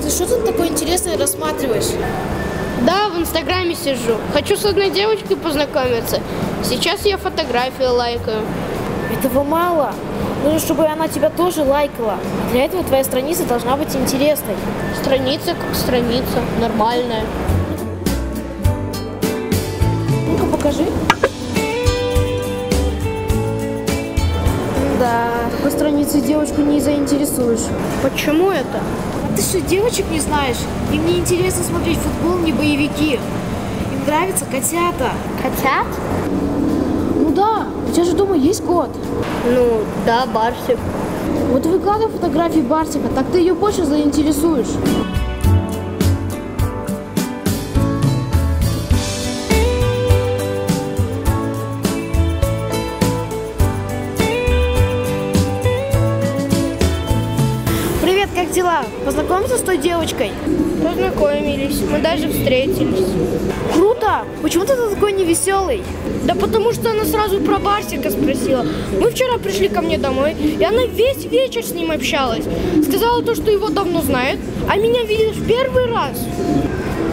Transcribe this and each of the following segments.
Ты что тут такое интересное рассматриваешь? Да, в Инстаграме сижу. Хочу с одной девочкой познакомиться. Сейчас я фотографии лайкаю. Этого мало. Нужно, чтобы она тебя тоже лайкала. Для этого твоя страница должна быть интересной. Страница как страница, нормальная. Ну-ка, покажи. Да, такой страницей девочку не заинтересуешь. Почему это? Ты что, девочек не знаешь? Им не интересно смотреть футбол, не боевики. Им нравятся котята. Котят? Ну да, у тебя же дома есть кот. Ну, да, Барсик. Вот выкладывай фотографии Барсика, так ты ее больше заинтересуешь. Привет, как дела? Познакомиться с той девочкой? Познакомились, мы даже встретились. Круто! Почему ты такой невеселый? Да потому что она сразу про Барсика спросила. Мы вчера пришли ко мне домой, и она весь вечер с ним общалась. Сказала то, что его давно знает, а меня видит в первый раз.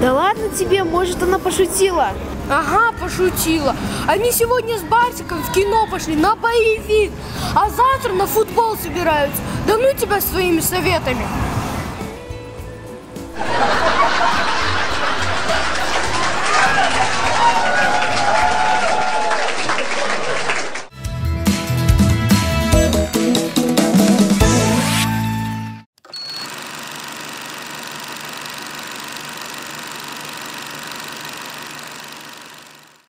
Да ладно тебе, может, она пошутила. Ага, пошутила. Они сегодня с Барсиком в кино пошли на боевик, а завтра на футбол собираются. Да ну тебя своими советами.